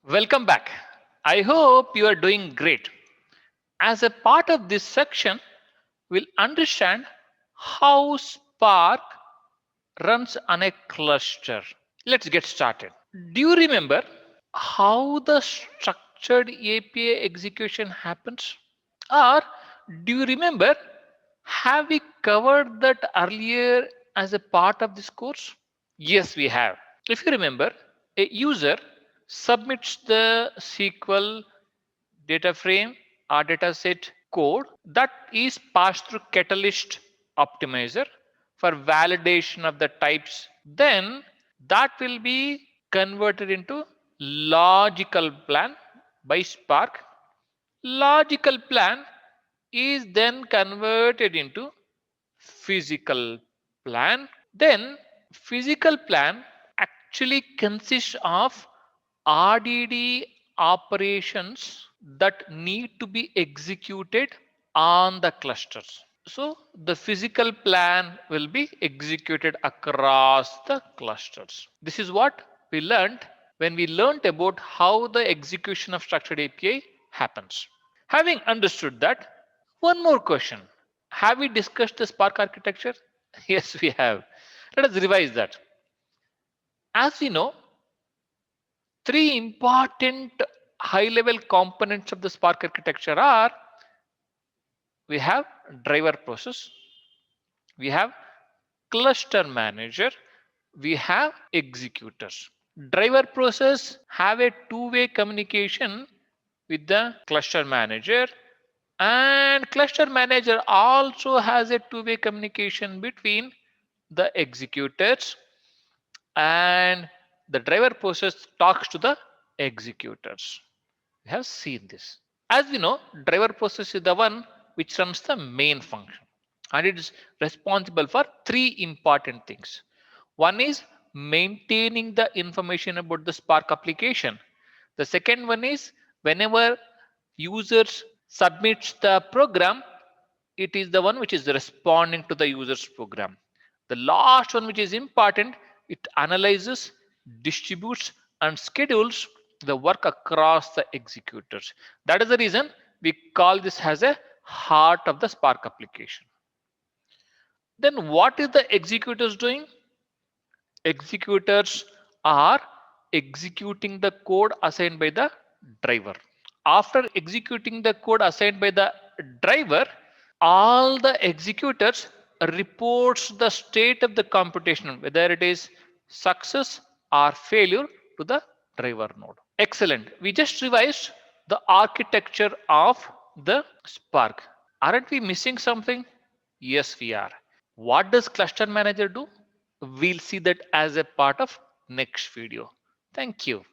Welcome back. I hope you are doing great. As a part of this section, we'll understand how Spark runs on a cluster. Let's get started. Do you remember how the structured API execution happens? Or do you remember, have we covered that earlier as a part of this course? Yes, we have. If you remember, a user submits the SQL data frame or data set code that is passed through Catalyst Optimizer for validation of the types. Then that will be converted into logical plan by Spark. Logical plan is then converted into physical plan. Then physical plan actually consists of RDD operations that need to be executed on the clusters. So the physical plan will be executed across the clusters. This is what we learned when we learned about how the execution of structured API happens. Having understood that, one more question. Have we discussed the Spark architecture? Yes, we have. Let us revise that. As we know, three important high level components of the Spark architecture are: we have driver process, we have cluster manager, we have executors. Driver process have a two-way communication with the cluster manager, and cluster manager also has a two-way communication between the executors, and the driver process talks to the executors. We have seen this. As we know, driver process is the one which runs the main function, and it is responsible for three important things. One is maintaining the information about the Spark application. The second one is whenever users submits the program, it is the one which is responding to the user's program. The last one, which is important, it analyzes, distributes, and schedules the work across the executors. That is the reason we call this as a heart of the Spark application. Then what is the executors doing? Executors are executing the code assigned by the driver. After executing the code assigned by the driver, all the executors reports the state of the computation, whether it is success or failure, to the driver node. Excellent. We just revised the architecture of the Spark. Aren't we missing something? Yes, we are. What does cluster manager do? We'll see that as a part of next video. Thank you.